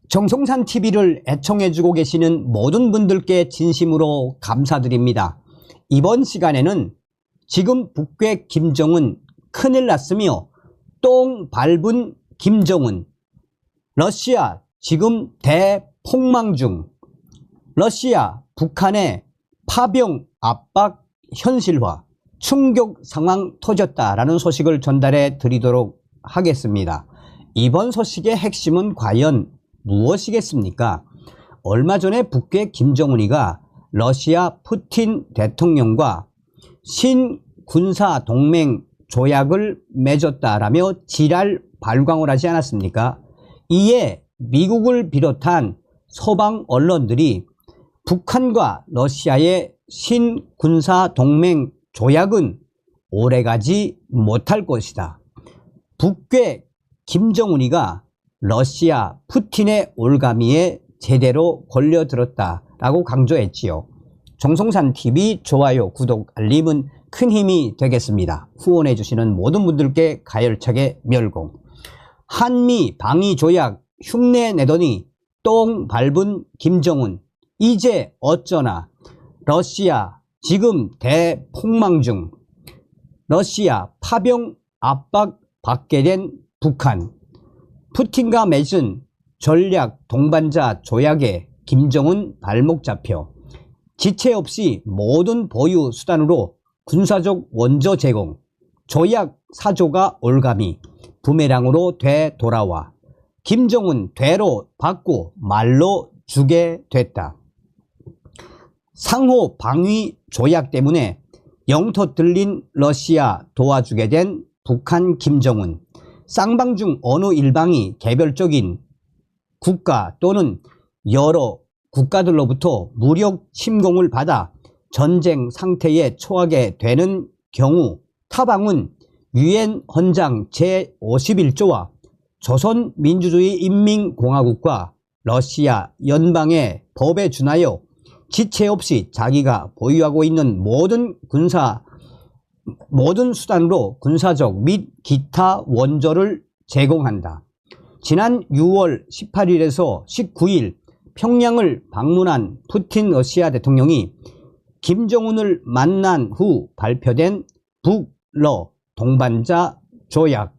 정성산 TV를 애청해주고 계시는 모든 분들께 진심으로 감사드립니다. 이번 시간에는 지금 북괴 김정은 큰일 났으며 똥 밟은 김정은, 러시아 지금 대폭망 중, 러시아 북한의 파병 압박 현실화, 충격 상황 터졌다라는 소식을 전달해 드리도록 하겠습니다. 이번 소식의 핵심은 과연 무엇이겠습니까? 얼마 전에 북괴 김정은이가 러시아 푸틴 대통령과 신군사 동맹 조약을 맺었다라며 지랄 발광을 하지 않았습니까? 이에 미국을 비롯한 서방 언론들이 북한과 러시아의 신군사 동맹 조약은 오래가지 못할 것이다. 북괴 김정은이가 러시아 푸틴의 올가미에 제대로 걸려들었다라고 강조했지요. 정성산TV 좋아요, 구독, 알림은 큰 힘이 되겠습니다. 후원해주시는 모든 분들께 가열차게 멸공. 한미 방위조약 흉내 내더니 똥 밟은 김정은, 이제 어쩌나. 러시아 지금 대폭망 중, 러시아 파병 압박 받게 된 북한, 푸틴과 맺은 전략 동반자 조약에 김정은 발목 잡혀 지체 없이 모든 보유 수단으로 군사적 원조 제공, 조약 사조가 올가미 부메랑으로 되돌아와 김정은 되로 받고 말로 주게 됐다. 상호 방위 조약 때문에 영토 들린 러시아 도와주게 된 북한 김정은, 쌍방 중 어느 일방이 개별적인 국가 또는 여러 국가들로부터 무력 침공을 받아 전쟁 상태에 처하게 되는 경우 타방은 유엔 헌장 제51조와 조선민주주의인민공화국과 러시아 연방의 법에 준하여 지체 없이 자기가 보유하고 있는 모든 수단으로 군사적 및 기타 원조를 제공한다. 지난 6월 18일에서 19일 평양을 방문한 푸틴 러시아 대통령이 김정은을 만난 후 발표된 북러 동반자 조약,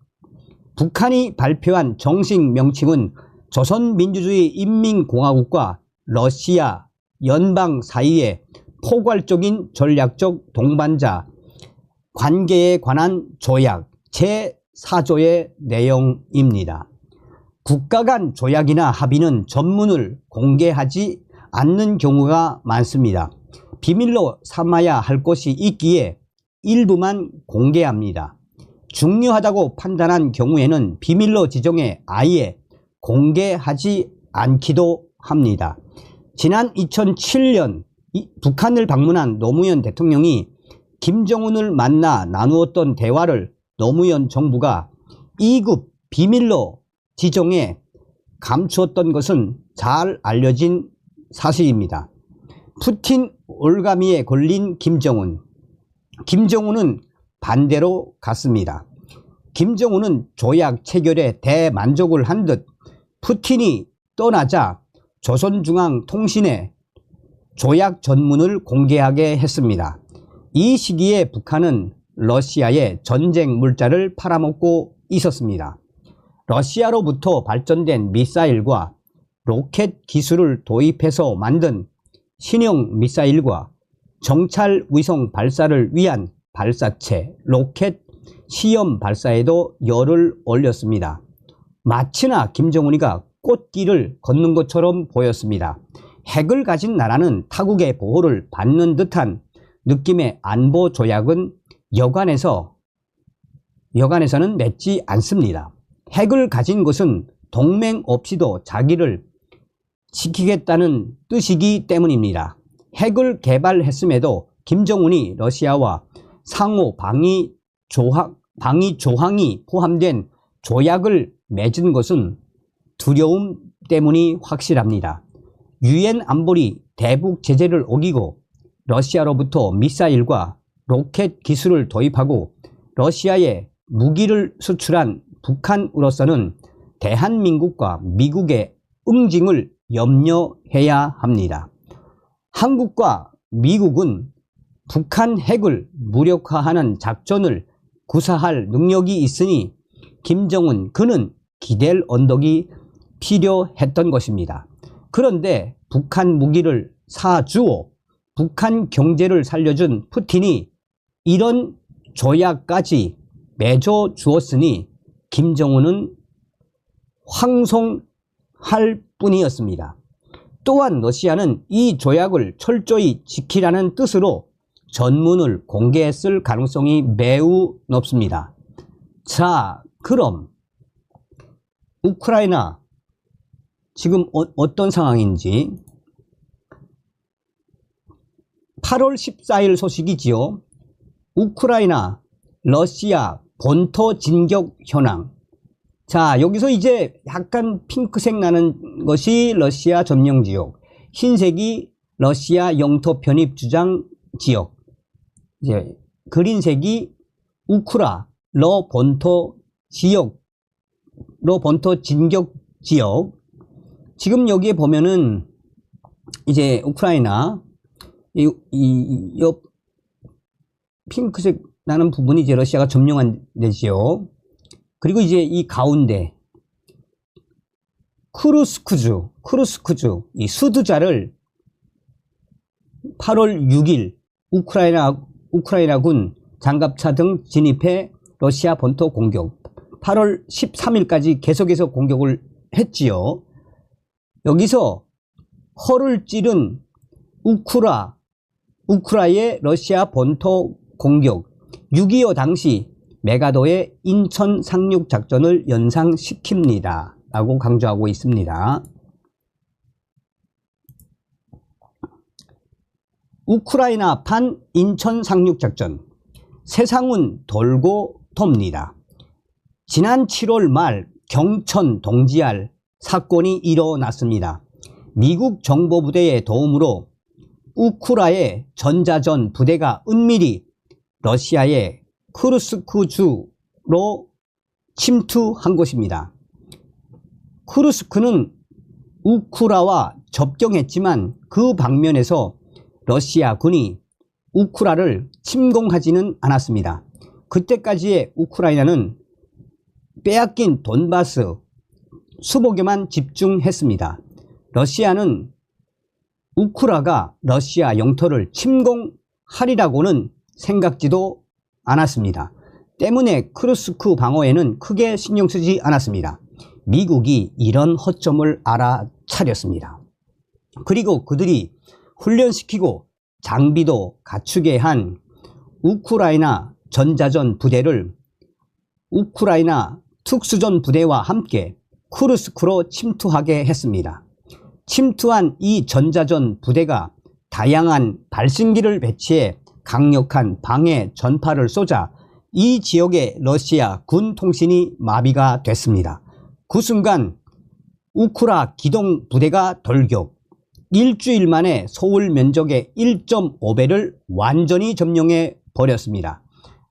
북한이 발표한 정식 명칭은 조선민주주의인민공화국과 러시아 연방 사이의 포괄적인 전략적 동반자 관계에 관한 조약 제4조의 내용입니다. 국가 간 조약이나 합의는 전문을 공개하지 않는 경우가 많습니다. 비밀로 삼아야 할 것이 있기에 일부만 공개합니다. 중요하다고 판단한 경우에는 비밀로 지정해 아예 공개하지 않기도 합니다. 지난 2007년 북한을 방문한 노무현 대통령이 김정은을 만나 나누었던 대화를 노무현 정부가 2급 비밀로 지정해 감추었던 것은 잘 알려진 사실입니다. 푸틴 올가미에 걸린 김정은, 김정은은 반대로 갔습니다. 김정은은 조약 체결에 대만족을 한 듯 푸틴이 떠나자 조선중앙통신에 조약 전문을 공개하게 했습니다. 이 시기에 북한은 러시아의 전쟁 물자를 팔아먹고 있었습니다. 러시아로부터 발전된 미사일과 로켓 기술을 도입해서 만든 신형 미사일과 정찰 위성 발사를 위한 발사체, 로켓 시험 발사에도 열을 올렸습니다. 마치나 김정은이가 꽃길을 걷는 것처럼 보였습니다. 핵을 가진 나라는 타국의 보호를 받는 듯한 느낌의 안보 조약은 여간에서는 맺지 않습니다. 핵을 가진 것은 동맹 없이도 자기를 지키겠다는 뜻이기 때문입니다. 핵을 개발했음에도 김정은이 러시아와 상호 방위 조항이 포함된 조약을 맺은 것은 두려움 때문이 확실합니다. 유엔 안보리 대북 제재를 어기고 러시아로부터 미사일과 로켓 기술을 도입하고 러시아에 무기를 수출한 북한으로서는 대한민국과 미국의 응징을 염려해야 합니다. 한국과 미국은 북한 핵을 무력화하는 작전을 구사할 능력이 있으니 김정은 그는 기댈 언덕이 필요했던 것입니다. 그런데 북한 무기를 사주어 북한 경제를 살려준 푸틴이 이런 조약까지 맺어 주었으니 김정은은 황송할 뿐이었습니다. 또한 러시아는 이 조약을 철저히 지키라는 뜻으로 전문을 공개했을 가능성이 매우 높습니다. 자, 그럼 우크라이나 지금 어떤 상황인지 8월 14일 소식이지요. 우크라이나 러시아 본토 진격 현황. 자, 여기서 이제 약간 핑크색 나는 것이 러시아 점령 지역, 흰색이 러시아 영토 편입 주장 지역, 이제 그린색이 우크라 본토 지역, 본토 진격 지역. 지금 여기에 보면은 이제 우크라이나 옆 핑크색 나는 부분이 이제 러시아가 점령한 데지요. 그리고 이제 이 가운데 쿠르스크주 이 수드자를 8월 6일 우크라이나군 장갑차 등 진입해 러시아 본토 공격, 8월 13일까지 계속해서 공격을 했지요. 여기서 허를 찌른 우크라의 러시아 본토 공격, 6.25 당시 메가도의 인천 상륙 작전을 연상시킵니다 라고 강조하고 있습니다. 우크라이나판 인천 상륙 작전, 세상은 돌고 돕니다. 지난 7월 말 경천 동지알 사건이 일어났습니다. 미국 정보부대의 도움으로 우크라의 전자전 부대가 은밀히 러시아의 쿠르스크주로 침투한 것입니다. 쿠르스크는 우크라와 접경했지만 그 방면에서 러시아군이 우크라를 침공하지는 않았습니다. 그때까지의 우크라이나는 빼앗긴 돈바스 수복에만 집중했습니다. 러시아는 우크라가 러시아 영토를 침공하리라고는 생각지도 않았습니다. 때문에 쿠르스크 방어에는 크게 신경 쓰지 않았습니다. 미국이 이런 허점을 알아차렸습니다. 그리고 그들이 훈련시키고 장비도 갖추게 한 우크라이나 전자전 부대를 우크라이나 특수전 부대와 함께 쿠르스크로 침투하게 했습니다. 침투한 이 전자전 부대가 다양한 발신기를 배치해 강력한 방해 전파를 쏘자 이 지역의 러시아 군 통신이 마비가 됐습니다. 그 순간 우크라 기동 부대가 돌격, 일주일 만에 서울 면적의 1.5배를 완전히 점령해 버렸습니다.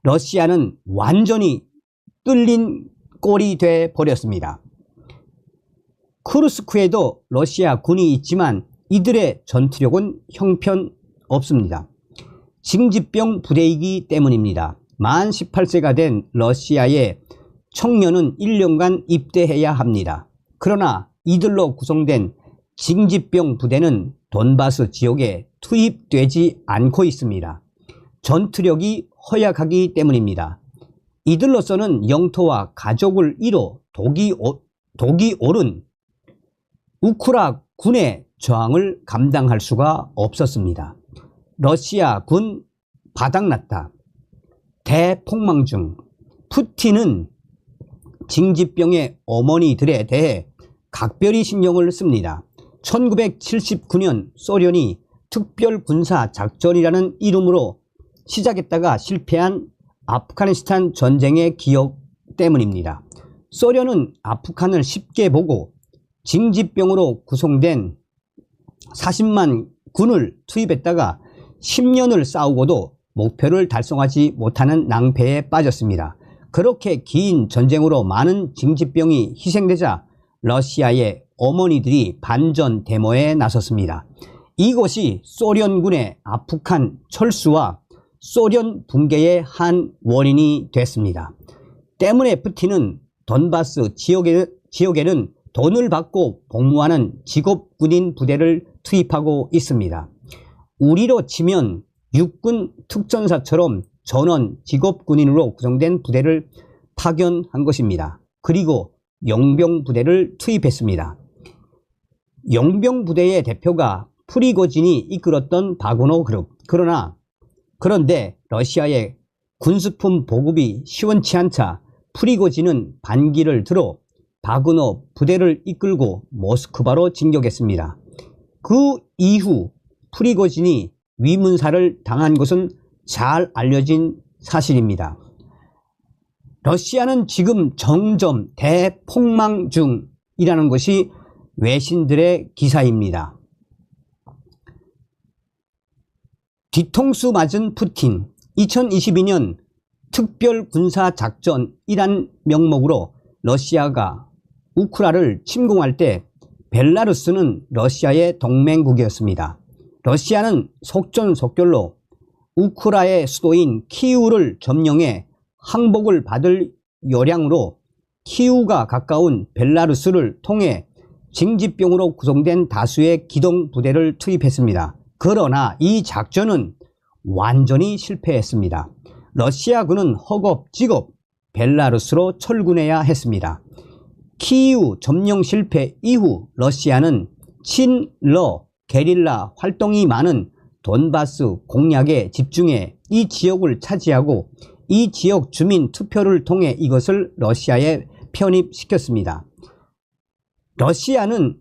러시아는 완전히 뚫린 꼴이 돼 버렸습니다. 쿠르스크에도 러시아 군이 있지만 이들의 전투력은 형편없습니다. 징집병 부대이기 때문입니다. 만 18세가 된 러시아의 청년은 1년간 입대해야 합니다. 그러나 이들로 구성된 징집병 부대는 돈바스 지역에 투입되지 않고 있습니다. 전투력이 허약하기 때문입니다. 이들로서는 영토와 가족을 잃어 독이 오른 우크라 군의 저항을 감당할 수가 없었습니다. 러시아 군 바닥났다. 대폭망중. 푸틴은 징집병의 어머니들에 대해 각별히 신경을 씁니다. 1979년 소련이 특별군사작전이라는 이름으로 시작했다가 실패한 아프가니스탄 전쟁의 기억 때문입니다. 소련은 아프간을 쉽게 보고 징집병으로 구성된 40만 군을 투입했다가 10년을 싸우고도 목표를 달성하지 못하는 낭패에 빠졌습니다. 그렇게 긴 전쟁으로 많은 징집병이 희생되자 러시아의 어머니들이 반전 데모에 나섰습니다. 이것이 소련군의 아프간 철수와 소련 붕괴의 한 원인이 됐습니다. 때문에 푸틴은 돈바스 지역에는 돈을 받고 복무하는 직업군인 부대를 투입하고 있습니다. 우리로 치면 육군 특전사처럼 전원 직업군인으로 구성된 부대를 파견한 것입니다. 그리고 용병부대를 투입했습니다. 용병부대의 대표가 프리고진이 이끌었던 바그너 그룹. 그런데 러시아의 군수품 보급이 시원치 않자 프리고진은 반기를 들어 바그너 부대를 이끌고 모스크바로 진격했습니다. 그 이후 프리고진이 위문사를 당한 것은 잘 알려진 사실입니다. 러시아는 지금 점점 대폭망 중이라는 것이 외신들의 기사입니다. 뒤통수 맞은 푸틴. 2022년 특별군사작전이란 명목으로 러시아가 우크라를 침공할 때 벨라루스는 러시아의 동맹국이었습니다. 러시아는 속전속결로 우크라의 수도인 키우를 점령해 항복을 받을 요량으로 키우가 가까운 벨라루스를 통해 징집병으로 구성된 다수의 기동부대를 투입했습니다. 그러나 이 작전은 완전히 실패했습니다. 러시아군은 허겁지겁 벨라루스로 철군해야 했습니다. 키이우 점령 실패 이후 러시아는 친러 게릴라 활동이 많은 돈바스 공략에 집중해 이 지역을 차지하고 이 지역 주민 투표를 통해 이것을 러시아에 편입시켰습니다. 러시아는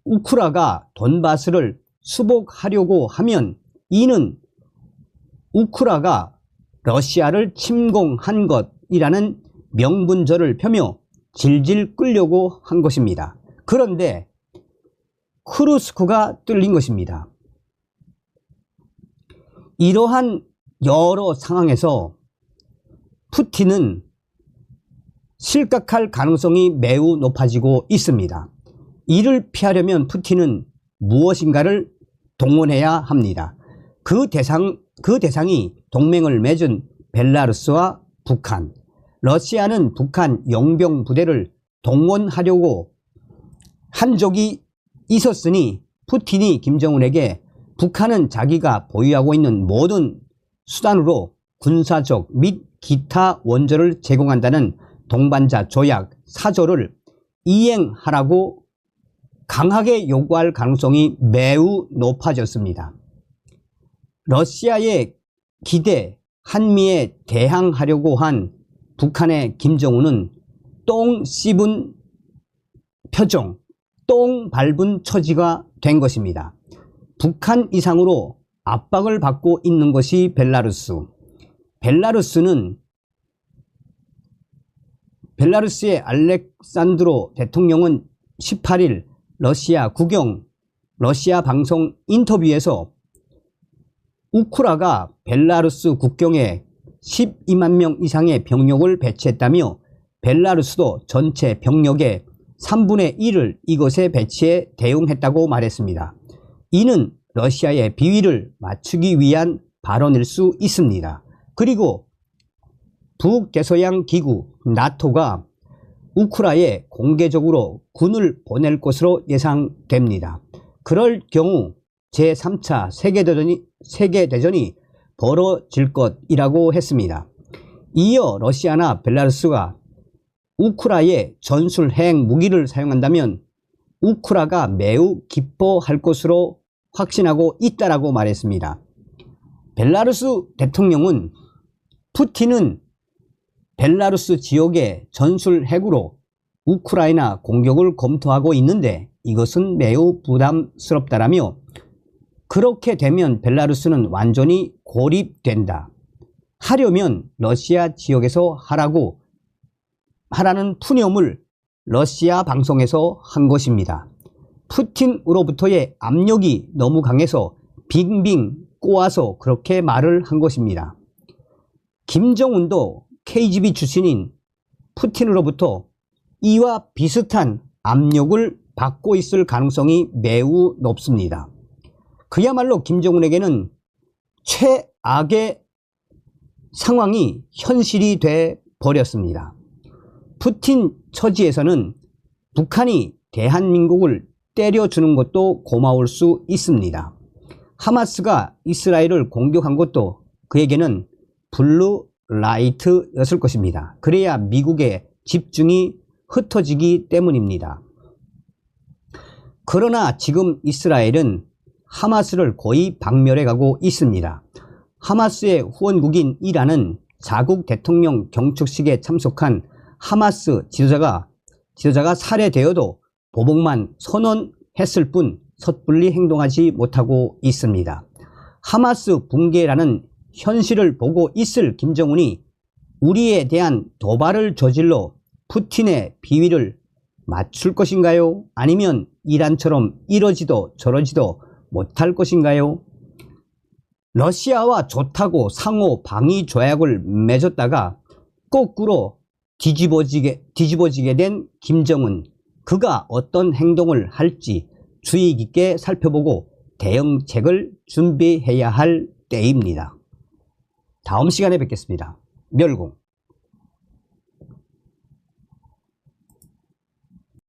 우크라가 돈바스를 수복하려고 하면 이는 우크라가 러시아를 침공한 것이라는 명분절을 펴며 질질 끌려고 한 것입니다. 그런데 크루스크가 뚫린 것입니다. 이러한 여러 상황에서 푸틴은 실각할 가능성이 매우 높아지고 있습니다. 이를 피하려면 푸틴은 무엇인가를 동원해야 합니다. 그 대상이 동맹을 맺은 벨라루스와 북한. 러시아는 북한 용병 부대를 동원하려고 한 적이 있었으니 푸틴이 김정은에게 북한은 자기가 보유하고 있는 모든 수단으로 군사적 및 기타 원조를 제공한다는 동반자 조약 4조를 이행하라고 강하게 요구할 가능성이 매우 높아졌습니다. 러시아의 기대 한미에 대항하려고 한 북한의 김정은은 똥 씹은 표정, 똥 밟은 처지가 된 것입니다. 북한 이상으로 압박을 받고 있는 것이 벨라루스. 벨라루스의 알렉산드로 대통령은 18일 러시아 국영 러시아 방송 인터뷰에서 우크라가 벨라루스 국경에 12만 명 이상의 병력을 배치했다며 벨라루스도 전체 병력의 3분의 1을 이것에 배치해 대응했다고 말했습니다. 이는 러시아의 비위를 맞추기 위한 발언일 수 있습니다. 그리고 북대서양 기구 나토가 우크라에 공개적으로 군을 보낼 것으로 예상됩니다. 그럴 경우 제3차 세계대전이 벌어질 것이라고 했습니다. 이어 러시아나 벨라루스가 우크라에 전술핵 무기를 사용한다면 우크라가 매우 기뻐할 것으로 확신하고 있다라고 말했습니다. 벨라루스 대통령은 푸틴은 벨라루스 지역의 전술핵으로 우크라이나 공격을 검토하고 있는데 이것은 매우 부담스럽다라며 그렇게 되면 벨라루스는 완전히 고립된다. 하려면 러시아 지역에서 하라는 푸념을 러시아 방송에서 한 것입니다. 푸틴으로부터의 압력이 너무 강해서 빙빙 꼬아서 그렇게 말을 한 것입니다. 김정은도 KGB 출신인 푸틴으로부터 이와 비슷한 압력을 받고 있을 가능성이 매우 높습니다. 그야말로 김정은에게는 최악의 상황이 현실이 돼 버렸습니다. 푸틴 처지에서는 북한이 대한민국을 때려주는 것도 고마울 수 있습니다. 하마스가 이스라엘을 공격한 것도 그에게는 블루 라이트였을 것입니다. 그래야 미국의 집중이 흩어지기 때문입니다. 그러나 지금 이스라엘은 하마스를 거의 박멸해 가고 있습니다. 하마스의 후원국인 이란은 자국 대통령 경축식에 참석한 하마스 지도자가 살해되어도 보복만 선언했을 뿐 섣불리 행동하지 못하고 있습니다. 하마스 붕괴라는 현실을 보고 있을 김정은이 우리에 대한 도발을 저질러 푸틴의 비위를 맞출 것인가요? 아니면 이란처럼 이러지도 저러지도 못할 것인가요? 러시아와 좋다고 상호 방위 조약을 맺었다가 거꾸로 뒤집어지게 된 김정은, 그가 어떤 행동을 할지 주의 깊게 살펴보고 대응책을 준비해야 할 때입니다. 다음 시간에 뵙겠습니다. 멸공.